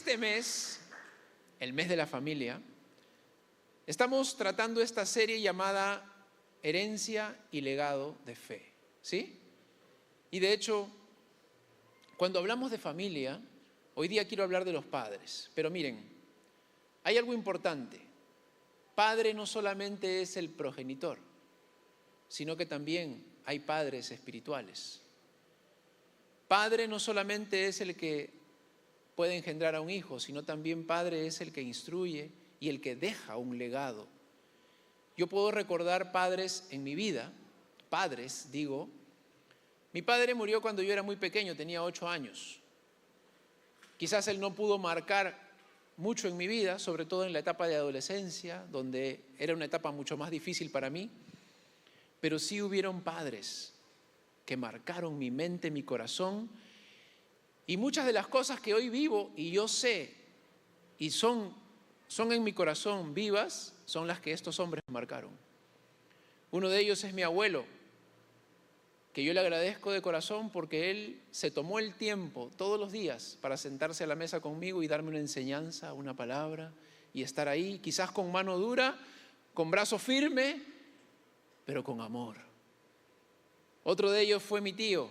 este mes, el mes de la familia, estamos tratando esta serie llamada Herencia y Legado de Fe, ¿sí? Y de hecho, cuando hablamos de familia, hoy día quiero hablar de los padres. Pero miren, hay algo importante. Padre no solamente es el progenitor, sino que también hay padres espirituales. Padre no solamente es el que puede engendrar a un hijo, sino también padre es el que instruye y el que deja un legado. Yo puedo recordar padres en mi vida, padres, digo. Mi padre murió cuando yo era muy pequeño, tenía 8 años. Quizás él no pudo marcar mucho en mi vida, sobre todo en la etapa de adolescencia, donde era una etapa mucho más difícil para mí, pero sí hubieron padres que marcaron mi mente, mi corazón, y muchas de las cosas que hoy vivo y yo sé y son en mi corazón vivas, son las que estos hombres marcaron. Uno de ellos es mi abuelo, que yo le agradezco de corazón porque él se tomó el tiempo todos los días para sentarse a la mesa conmigo y darme una enseñanza, una palabra, y estar ahí, quizás con mano dura, con brazo firme, pero con amor. Otro de ellos fue mi tío,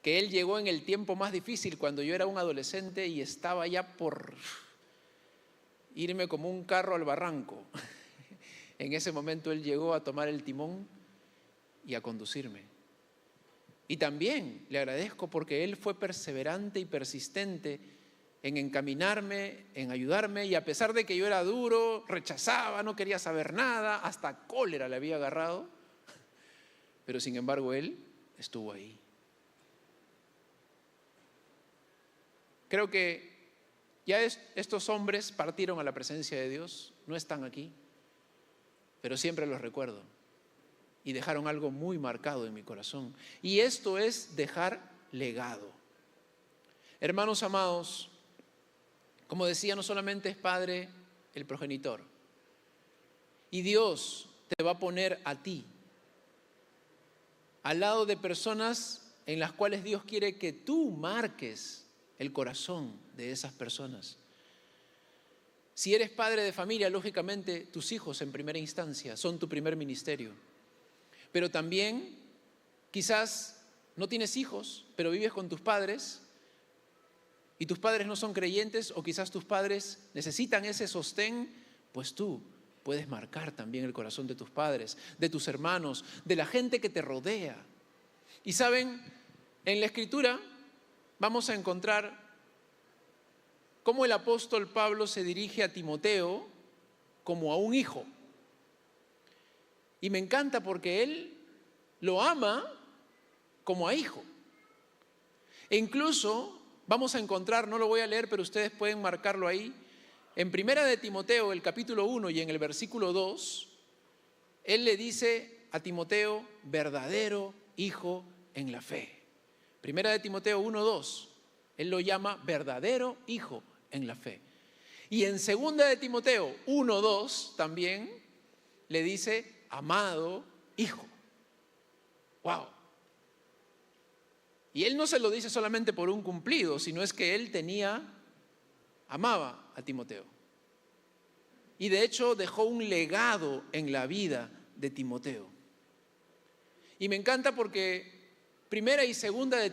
que él llegó en el tiempo más difícil, cuando yo era un adolescente y estaba ya por irme como un carro al barranco. En ese momento él llegó a tomar el timón y a conducirme. Y también le agradezco porque él fue perseverante y persistente en encaminarme, en ayudarme, y a pesar de que yo era duro, rechazaba, no quería saber nada, hasta cólera le había agarrado, pero sin embargo él estuvo ahí. Creo que ya estos hombres partieron a la presencia de Dios, no están aquí, pero siempre los recuerdo. Y dejaron algo muy marcado en mi corazón. Y esto es dejar legado. Hermanos amados, como decía, no solamente es padre el progenitor. Y Dios te va a poner a ti al lado de personas en las cuales Dios quiere que tú marques el corazón de esas personas. Si eres padre de familia, lógicamente tus hijos en primera instancia son tu primer ministerio. Pero también quizás no tienes hijos, pero vives con tus padres y tus padres no son creyentes, o quizás tus padres necesitan ese sostén, pues tú puedes marcar también el corazón de tus padres, de tus hermanos, de la gente que te rodea. Y saben, en la Escritura vamos a encontrar cómo el apóstol Pablo se dirige a Timoteo como a un hijo. Y me encanta porque él lo ama como a hijo. E incluso vamos a encontrar, no lo voy a leer, pero ustedes pueden marcarlo ahí, en Primera de Timoteo, el capítulo 1 y en el versículo 2, él le dice a Timoteo, verdadero hijo en la fe. Primera de Timoteo 1:2, él lo llama verdadero hijo en la fe. Y en Segunda de Timoteo 1:2 también le dice amado hijo. ¡Wow! Y él no se lo dice solamente por un cumplido, sino es que él amaba a Timoteo. Y de hecho dejó un legado en la vida de Timoteo. Y me encanta porque Segunda de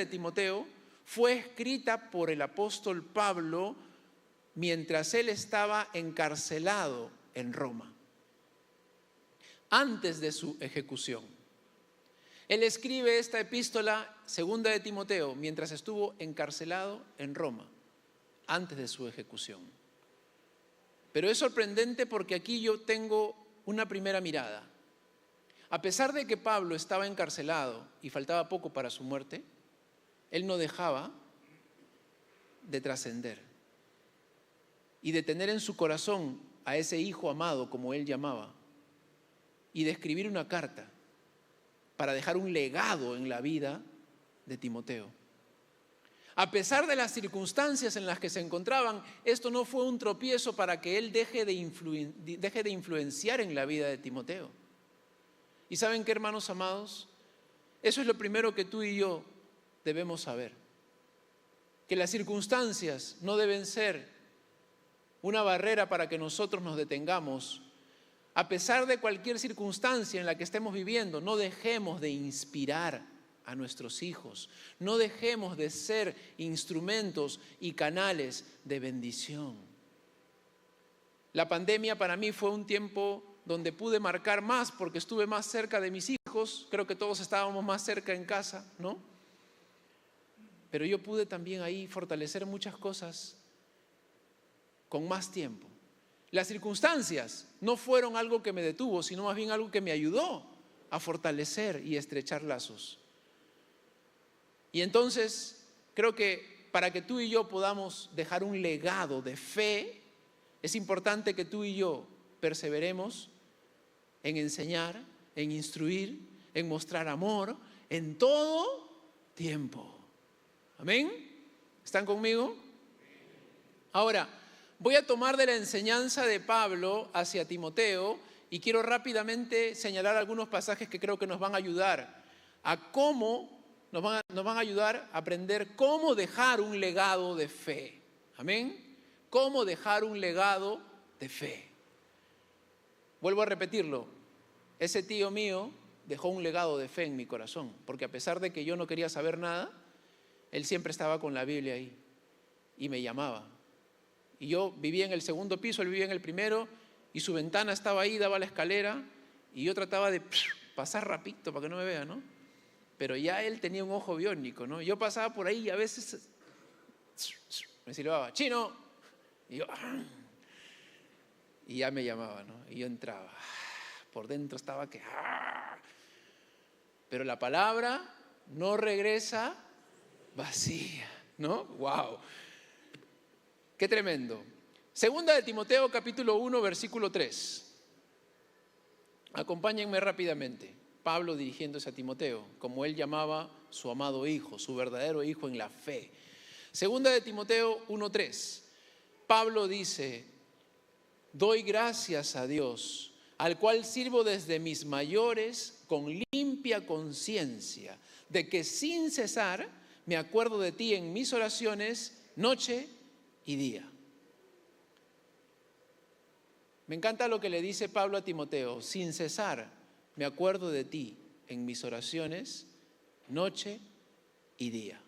Timoteo fue escrita por el apóstol Pablo mientras él estaba encarcelado en Roma, antes de su ejecución. Él escribe esta epístola, Segunda de Timoteo, mientras estuvo encarcelado en Roma, antes de su ejecución. Pero es sorprendente porque aquí yo tengo una primera mirada. A pesar de que Pablo estaba encarcelado y faltaba poco para su muerte, él no dejaba de trascender y de tener en su corazón a ese hijo amado, como él llamaba, y de escribir una carta para dejar un legado en la vida de Timoteo. A pesar de las circunstancias en las que se encontraban, esto no fue un tropiezo para que él deje de influenciar en la vida de Timoteo. ¿Y saben qué, hermanos amados? Eso es lo primero que tú y yo debemos saber. que las circunstancias no deben ser una barrera para que nosotros nos detengamos. A pesar de cualquier circunstancia en la que estemos viviendo, no dejemos de inspirar a nuestros hijos. No dejemos de ser instrumentos y canales de bendición. La pandemia para mí fue un tiempo donde pude marcar más porque estuve más cerca de mis hijos. Creo que todos estábamos más cerca en casa, ¿no? Pero yo pude también ahí fortalecer muchas cosas con más tiempo. Las circunstancias no fueron algo que me detuvo, sino más bien algo que me ayudó a fortalecer y estrechar lazos. Y entonces, creo que para que tú y yo podamos dejar un legado de fe, es importante que tú y yo perseveremos en enseñar, en instruir, en mostrar amor, en todo tiempo. ¿Amén? ¿Están conmigo? Ahora, voy a tomar de la enseñanza de Pablo hacia Timoteo y quiero rápidamente señalar algunos pasajes que creo que nos van a ayudar a cómo, nos van a ayudar a aprender cómo dejar un legado de fe. ¿Amén? Cómo dejar un legado de fe. Vuelvo a repetirlo. Ese tío mío dejó un legado de fe en mi corazón, porque a pesar de que yo no quería saber nada, él siempre estaba con la Biblia ahí y me llamaba. Y yo vivía en el segundo piso, él vivía en el primero y su ventana estaba ahí, daba a la escalera y yo trataba de pasar rapidito para que no me vea, ¿no? Pero ya él tenía un ojo biónico, ¿no? Yo pasaba por ahí y a veces me silbaba, ¡chino! Y yo, y ya me llamaba, ¿no? Y yo entraba. Por dentro estaba que, pero la palabra no regresa vacía, ¿no? ¡Wow! ¡Qué tremendo! Segunda de Timoteo, capítulo 1, versículo 3. Acompáñenme rápidamente. Pablo dirigiéndose a Timoteo, como él llamaba su amado hijo, su verdadero hijo en la fe. Segunda de Timoteo 1:3. Pablo dice: doy gracias a Dios, al cual sirvo desde mis mayores con limpia conciencia, de que sin cesar me acuerdo de ti en mis oraciones, noche y día. Me encanta lo que le dice Pablo a Timoteo: sin cesar me acuerdo de ti en mis oraciones, noche y día.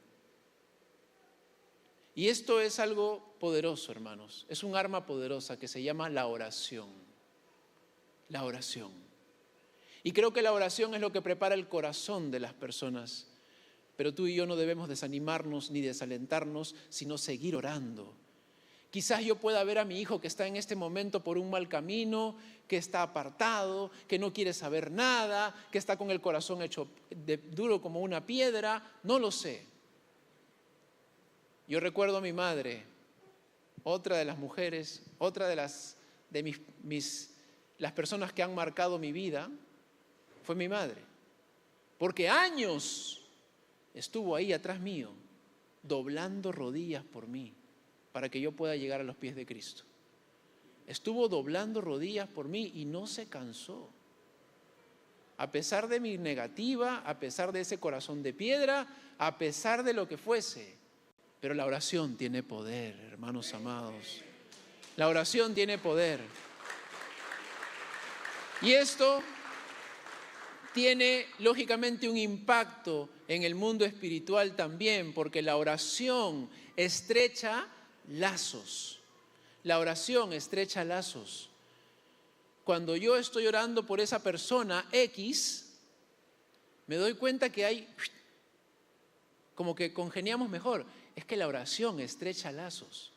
Y esto es algo poderoso, hermanos. Es un arma poderosa que se llama la oración. La oración. Y creo que la oración es lo que prepara el corazón de las personas. Pero tú y yo no debemos desanimarnos ni desalentarnos, sino seguir orando. Quizás yo pueda ver a mi hijo que está en este momento por un mal camino, que está apartado, que no quiere saber nada, que está con el corazón hecho duro como una piedra. No lo sé. Yo recuerdo a mi madre, otra de las mujeres, otra de las personas que han marcado mi vida, fue mi madre. Porque años estuvo ahí atrás mío, doblando rodillas por mí, para que yo pueda llegar a los pies de Cristo. Estuvo doblando rodillas por mí y no se cansó. A pesar de mi negativa, a pesar de ese corazón de piedra, a pesar de lo que fuese. Pero la oración tiene poder, hermanos amados. La oración tiene poder. Y esto tiene lógicamente un impacto en el mundo espiritual también, porque la oración estrecha lazos. La oración estrecha lazos. Cuando yo estoy orando por esa persona X, me doy cuenta que hay, como que congeniamos mejor. Es que la oración estrecha lazos.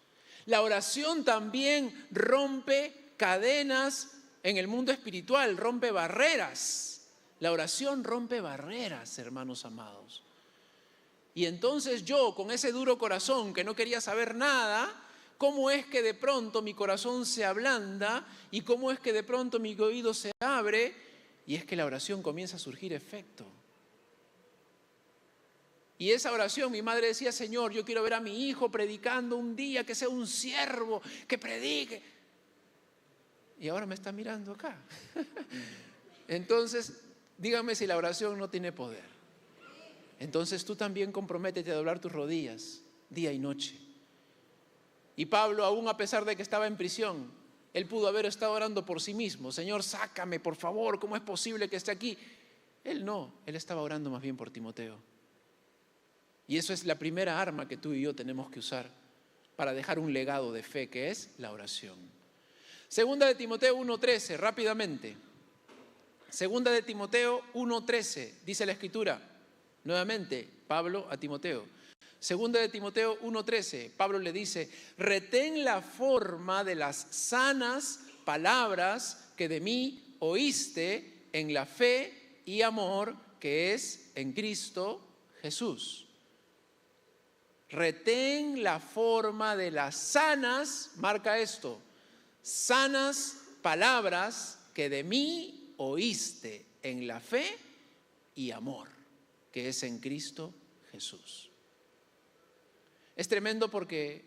La oración también rompe cadenas en el mundo espiritual, rompe barreras. La oración rompe barreras, hermanos amados. Y entonces yo, con ese duro corazón que no quería saber nada, ¿cómo es que de pronto mi corazón se ablanda? ¿Y cómo es que de pronto mi oído se abre? Y es que la oración comienza a surgir efecto. Y esa oración, mi madre decía: Señor, yo quiero ver a mi hijo predicando un día, que sea un siervo, que predique. Y ahora me está mirando acá. Entonces, dígame si la oración no tiene poder. Entonces tú también comprométete a doblar tus rodillas día y noche. Y Pablo, aún a pesar de que estaba en prisión, él pudo haber estado orando por sí mismo. Señor, sácame, por favor, ¿cómo es posible que esté aquí? Él no, él estaba orando más bien por Timoteo. Y eso es la primera arma que tú y yo tenemos que usar para dejar un legado de fe, que es la oración. Segunda de Timoteo 1:13, rápidamente. Segunda de Timoteo 1:13, dice la Escritura. Nuevamente, Pablo a Timoteo. Segunda de Timoteo 1:13, Pablo le dice: retén la forma de las sanas palabras que de mí oíste en la fe y amor que es en Cristo Jesús. Retén la forma de las sanas, marca esto, sanas palabras que de mí oíste en la fe y amor que es en Cristo Jesús. Es tremendo porque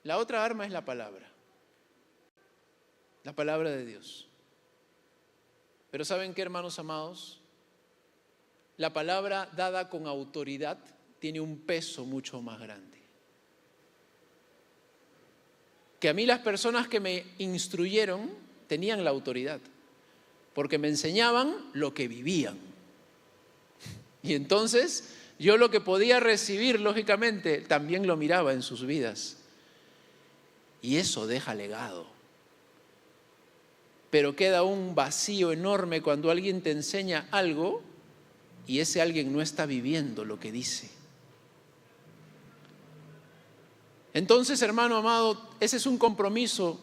la otra arma es la palabra de Dios. Pero ¿saben qué, hermanos amados? La palabra dada con autoridad tiene un peso mucho más grande. Que a mí las personas que me instruyeron tenían la autoridad, porque me enseñaban lo que vivían. Y entonces yo lo que podía recibir, lógicamente, también lo miraba en sus vidas. Y eso deja legado. Pero queda un vacío enorme cuando alguien te enseña algo y ese alguien no está viviendo lo que dice. Entonces, hermano amado, ese es un compromiso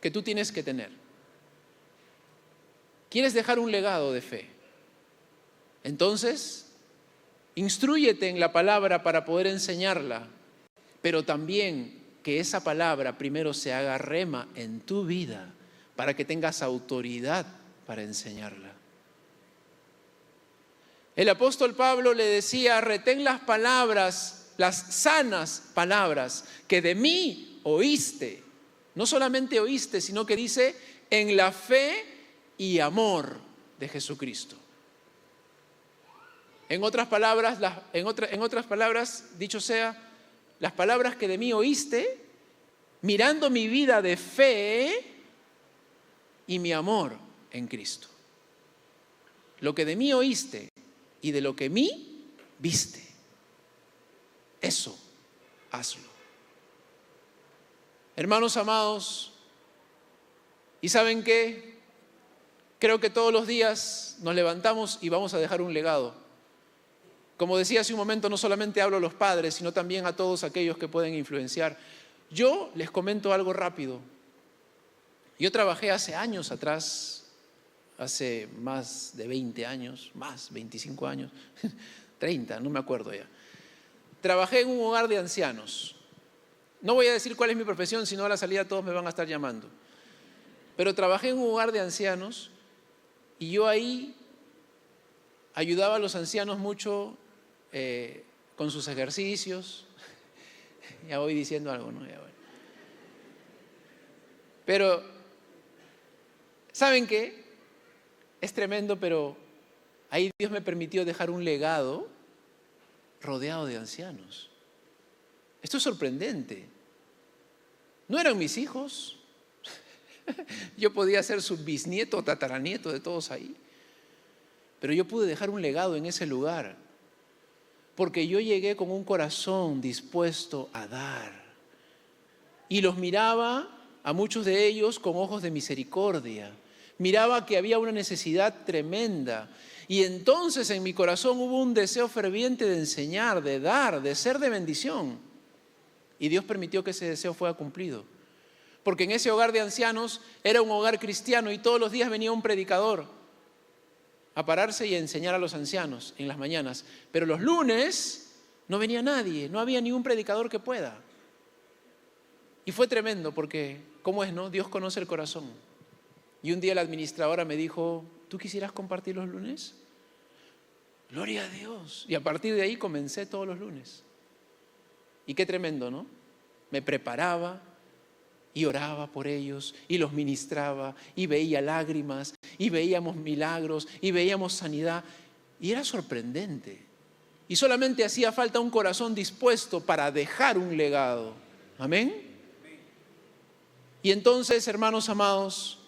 que tú tienes que tener. ¿Quieres dejar un legado de fe? Entonces, instrúyete en la palabra para poder enseñarla, pero también que esa palabra primero se haga rema en tu vida para que tengas autoridad para enseñarla. El apóstol Pablo le decía: retén las palabras, las sanas palabras que de mí oíste. No solamente oíste, sino que dice en la fe y amor de Jesucristo. En otras palabras, dicho sea, las palabras que de mí oíste, mirando mi vida de fe y mi amor en Cristo. Lo que de mí oíste y de lo que mí viste, eso hazlo. Hermanos amados, ¿y saben qué? Creo que todos los días nos levantamos y vamos a dejar un legado. Como decía hace un momento, no solamente hablo a los padres, sino también a todos aquellos que pueden influenciar. Yo les comento algo rápido. Yo trabajé hace años atrás, hace más de 20 años, más 25 años, 30, no me acuerdo ya. Trabajé en un hogar de ancianos. No voy a decir cuál es mi profesión, sino a la salida todos me van a estar llamando. Pero trabajé en un hogar de ancianos y yo ahí ayudaba a los ancianos mucho con sus ejercicios. Ya voy diciendo algo, ¿no? Ya voy. Pero, ¿saben qué? Es tremendo, pero ahí Dios me permitió dejar un legado rodeado de ancianos. Esto es sorprendente. No eran mis hijos. Yo podía ser su bisnieto o tataranieto de todos ahí. Pero yo pude dejar un legado en ese lugar, porque yo llegué con un corazón dispuesto a dar. Y los miraba a muchos de ellos con ojos de misericordia. Miraba que había una necesidad tremenda. Y entonces en mi corazón hubo un deseo ferviente de enseñar, de dar, de ser de bendición. Y Dios permitió que ese deseo fuera cumplido. Porque en ese hogar de ancianos era un hogar cristiano y todos los días venía un predicador a pararse y a enseñar a los ancianos en las mañanas. Pero los lunes no venía nadie, no había ni un predicador que pueda. Y fue tremendo porque, ¿cómo es, no? Dios conoce el corazón. Y un día la administradora me dijo: ¿tú quisieras compartir los lunes? Gloria a Dios. Y a partir de ahí comencé todos los lunes. Y qué tremendo, ¿no? Me preparaba y oraba por ellos y los ministraba y veía lágrimas y veíamos milagros y veíamos sanidad y era sorprendente. Y solamente hacía falta un corazón dispuesto para dejar un legado. Amén. Y entonces, hermanos amados,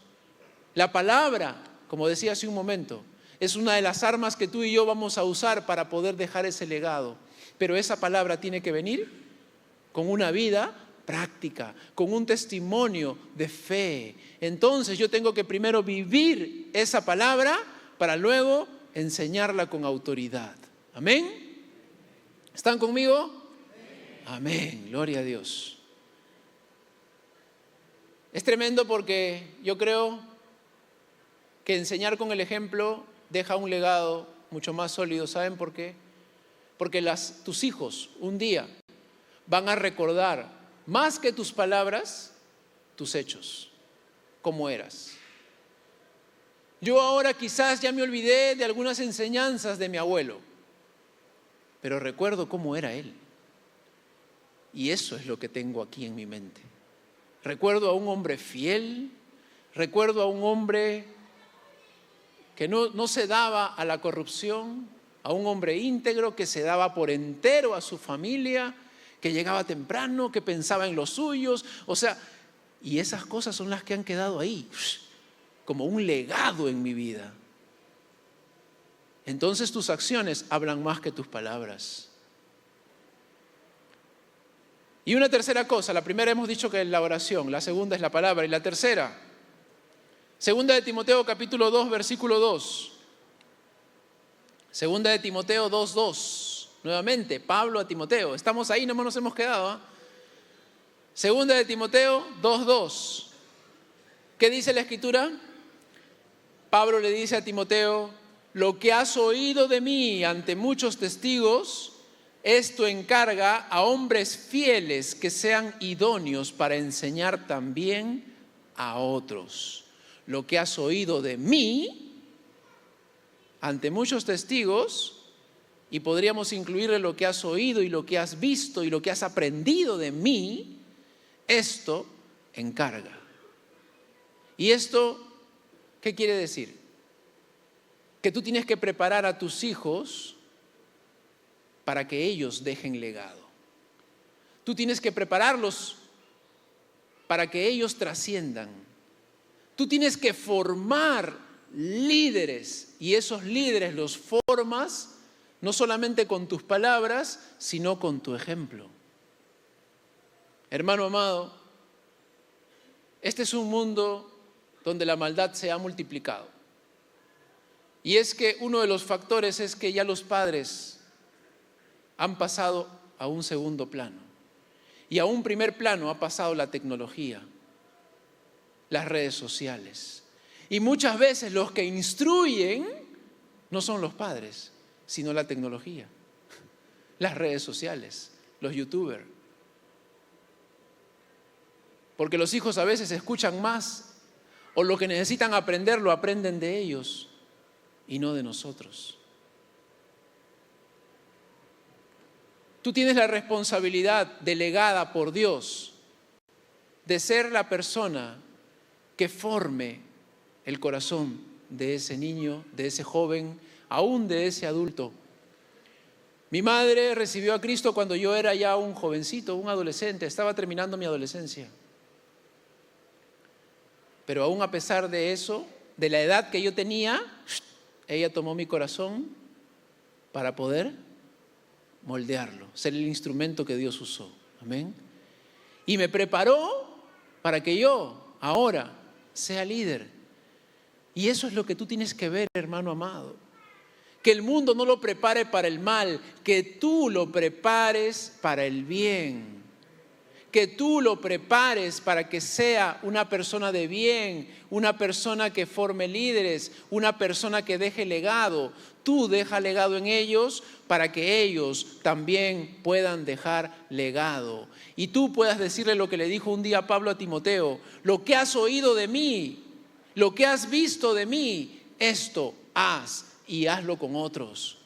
la palabra, como decía hace un momento, es una de las armas que tú y yo vamos a usar para poder dejar ese legado. Pero esa palabra tiene que venir con una vida práctica, con un testimonio de fe. Entonces yo tengo que primero vivir esa palabra para luego enseñarla con autoridad. Amén. ¿Están conmigo? Amén. Gloria a Dios. Es tremendo porque yo creo que enseñar con el ejemplo deja un legado mucho más sólido. ¿Saben por qué? Porque tus hijos un día van a recordar más que tus palabras, tus hechos, cómo eras. Yo ahora quizás ya me olvidé de algunas enseñanzas de mi abuelo, pero recuerdo cómo era él. Y eso es lo que tengo aquí en mi mente. Recuerdo a un hombre fiel, recuerdo a un hombre que no se daba a la corrupción, a un hombre íntegro que se daba por entero a su familia, que llegaba temprano, que pensaba en los suyos. O sea, y esas cosas son las que han quedado ahí, como un legado en mi vida. Entonces tus acciones hablan más que tus palabras. Y una tercera cosa, la primera hemos dicho que es la oración, la segunda es la palabra, y la tercera, segunda de Timoteo capítulo 2, versículo 2. Segunda de Timoteo 2:2. Nuevamente, Pablo a Timoteo. Estamos ahí, no nos hemos quedado. Segunda de Timoteo 2:2. ¿Qué dice la Escritura? Pablo le dice a Timoteo: lo que has oído de mí ante muchos testigos, esto encarga a hombres fieles que sean idóneos para enseñar también a otros. Lo que has oído de mí ante muchos testigos, y podríamos incluirle lo que has oído y lo que has visto y lo que has aprendido de mí, esto encarga. ¿Y esto qué quiere decir? Que tú tienes que preparar a tus hijos para que ellos dejen legado. Tú tienes que prepararlos para que ellos trasciendan. Tú tienes que formar líderes, y esos líderes los formas no solamente con tus palabras, sino con tu ejemplo. Hermano amado, este es un mundo donde la maldad se ha multiplicado. Y es que uno de los factores es que ya los padres han pasado a un segundo plano. Y a un primer plano ha pasado la tecnología, las redes sociales. Y muchas veces los que instruyen no son los padres, sino la tecnología, las redes sociales, los youtubers. Porque los hijos a veces escuchan más, o lo que necesitan aprender lo aprenden de ellos y no de nosotros. Tú tienes la responsabilidad delegada por Dios de ser la persona que forme el corazón de ese niño, de ese joven, aún de ese adulto. Mi madre recibió a Cristo cuando yo era ya un jovencito, un adolescente, estaba terminando mi adolescencia. Pero aún a pesar de eso, de la edad que yo tenía, ella tomó mi corazón para poder moldearlo, ser el instrumento que Dios usó. Amén. Y me preparó para que yo ahora sea líder. Y eso es lo que tú tienes que ver, hermano amado. Que el mundo no lo prepare para el mal, que tú lo prepares para el bien. Que tú lo prepares para que sea una persona de bien, una persona que forme líderes, una persona que deje legado. Tú deja legado en ellos para que ellos también puedan dejar legado. Y tú puedas decirle lo que le dijo un día Pablo a Timoteo: lo que has oído de mí, lo que has visto de mí, esto haz y hazlo con otros.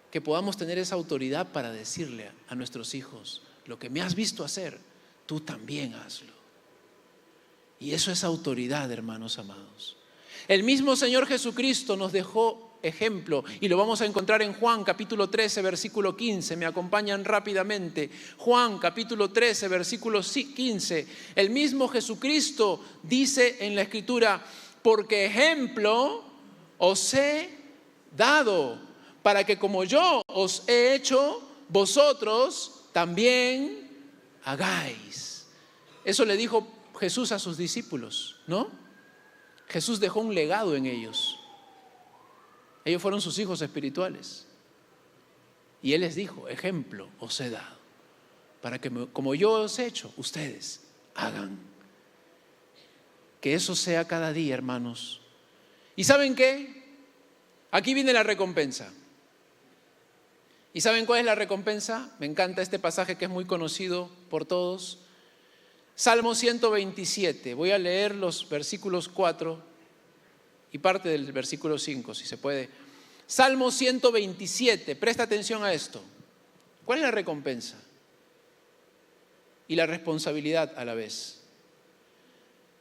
Que podamos tener esa autoridad para decirle a nuestros hijos: lo que me has visto hacer, tú también hazlo. Y eso es autoridad, hermanos amados. El mismo Señor Jesucristo nos dejó ejemplo. Y lo vamos a encontrar en Juan capítulo 13, versículo 15. Me acompañan rápidamente. Juan capítulo 13, versículo 15. El mismo Jesucristo dice en la Escritura: porque ejemplo os he dado, para que como yo os he hecho, vosotros también hagáis. Eso le dijo Jesús a sus discípulos, ¿no? Jesús dejó un legado en ellos. Ellos fueron sus hijos espirituales. Y Él les dijo: ejemplo os he dado, para que como yo os he hecho, ustedes hagan. Que eso sea cada día, hermanos. ¿Y saben qué? Aquí viene la recompensa. ¿Y saben cuál es la recompensa? Me encanta este pasaje que es muy conocido por todos. Salmo 127. Voy a leer los versículos 4 y parte del versículo 5, si se puede. Salmo 127. Presta atención a esto. ¿Cuál es la recompensa? Y la responsabilidad a la vez.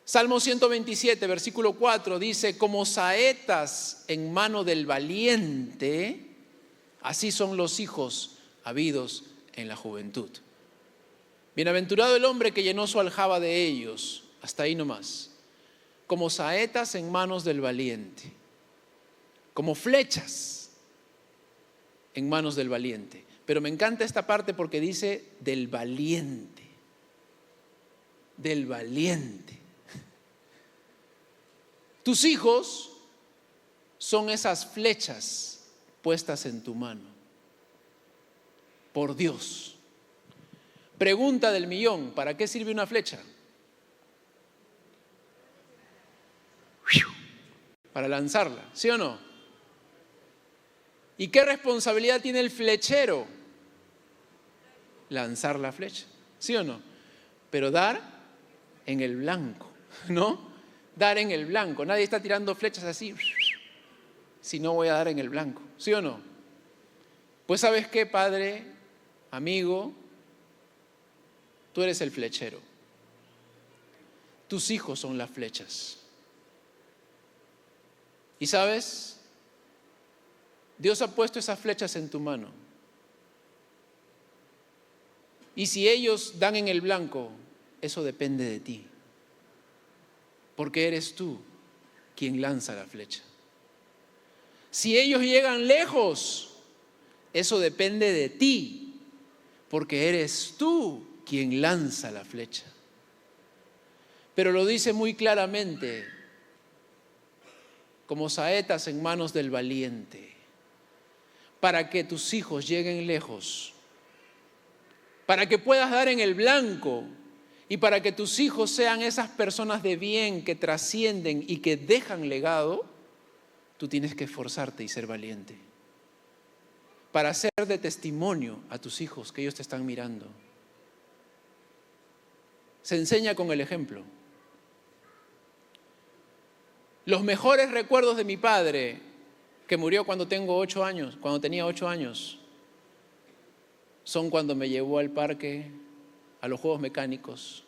Salmo 127, versículo 4 dice: como saetas en mano del valiente, así son los hijos habidos en la juventud. Bienaventurado el hombre que llenó su aljaba de ellos. Hasta ahí nomás. Como saetas en manos del valiente. Como flechas en manos del valiente. Pero me encanta esta parte porque dice del valiente. Del valiente. Tus hijos son esas flechas puestas en tu mano por Dios. Pregunta del millón: ¿para qué sirve una flecha? Para lanzarla, ¿sí o no? ¿Y qué responsabilidad tiene el flechero? Lanzar la flecha, ¿sí o no? Pero dar en el blanco, ¿no? Dar en el blanco. Nadie está tirando flechas así, si no voy a dar en el blanco, ¿sí o no? Pues ¿sabes qué, padre, amigo? Tú eres el flechero. Tus hijos son las flechas. Y ¿sabes? Dios ha puesto esas flechas en tu mano. Y si ellos dan en el blanco, eso depende de ti. Porque eres tú quien lanza la flecha. Si ellos llegan lejos, eso depende de ti. Porque eres tú quien lanza la flecha. Pero lo dice muy claramente: como saetas en manos del valiente, para que tus hijos lleguen lejos, para que puedas dar en el blanco y para que tus hijos sean esas personas de bien que trascienden y que dejan legado. Tú tienes que esforzarte y ser valiente para ser de testimonio a tus hijos, que ellos te están mirando. Se enseña con el ejemplo. Los mejores recuerdos de mi padre, que murió cuando tenía 8 años, son cuando me llevó al parque, a los juegos mecánicos,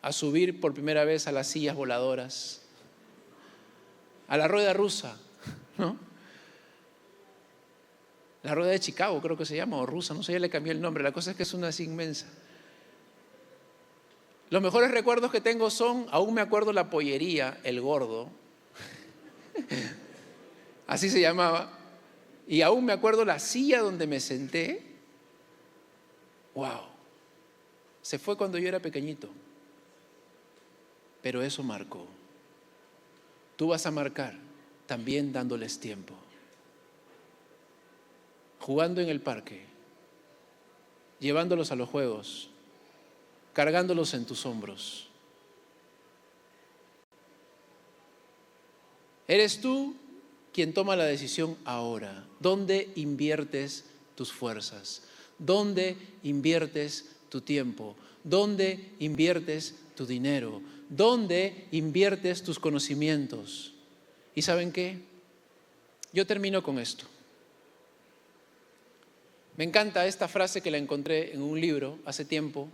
a subir por primera vez a las sillas voladoras, a la rueda rusa, ¿no? La rueda de Chicago creo que se llama, o rusa, no sé, ya le cambié el nombre. La cosa es que es una así inmensa. Los mejores recuerdos que tengo son, aún me acuerdo la pollería, El Gordo, así se llamaba, y aún me acuerdo la silla donde me senté. Wow, se fue cuando yo era pequeñito, pero eso marcó. Tú vas a marcar también dándoles tiempo, jugando en el parque, llevándolos a los juegos, cargándolos en tus hombros. Eres tú quien toma la decisión ahora. ¿Dónde inviertes tus fuerzas? ¿Dónde inviertes tu tiempo? ¿Dónde inviertes tu dinero? ¿Dónde inviertes tus conocimientos? ¿Y saben qué? Yo termino con esto. Me encanta esta frase que la encontré en un libro hace tiempo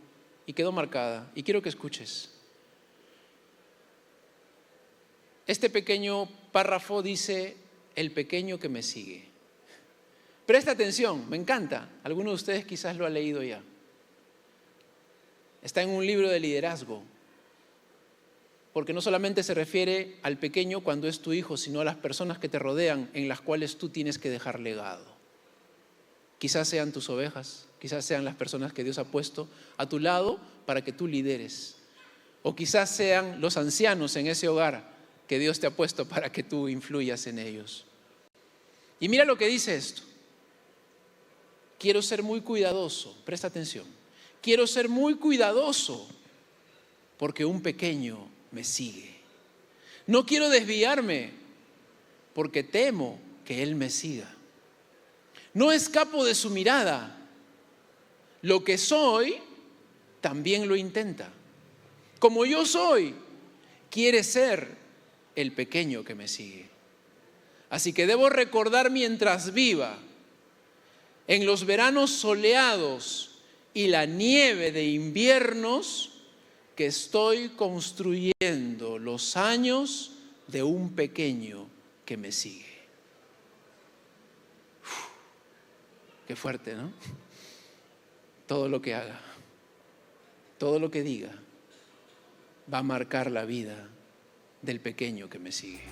y quedó marcada, y quiero que escuches. Este pequeño párrafo dice: el pequeño que me sigue. Presta atención, me encanta. Algunos de ustedes quizás lo han leído ya. Está en un libro de liderazgo. Porque no solamente se refiere al pequeño cuando es tu hijo, sino a las personas que te rodean, en las cuales tú tienes que dejar legado. Quizás sean tus ovejas, quizás sean las personas que Dios ha puesto a tu lado para que tú lideres. O quizás sean los ancianos en ese hogar que Dios te ha puesto para que tú influyas en ellos. Y mira lo que dice esto. Quiero ser muy cuidadoso, presta atención. Quiero ser muy cuidadoso porque un pequeño me sigue. No quiero desviarme porque temo que él me siga. No escapo de su mirada. Lo que soy, también lo intenta. Como yo soy, quiere ser el pequeño que me sigue. Así que debo recordar mientras viva, en los veranos soleados y la nieve de inviernos, que estoy construyendo los años de un pequeño que me sigue. Qué fuerte, ¿no? Todo lo que haga, todo lo que diga, va a marcar la vida del pequeño que me sigue.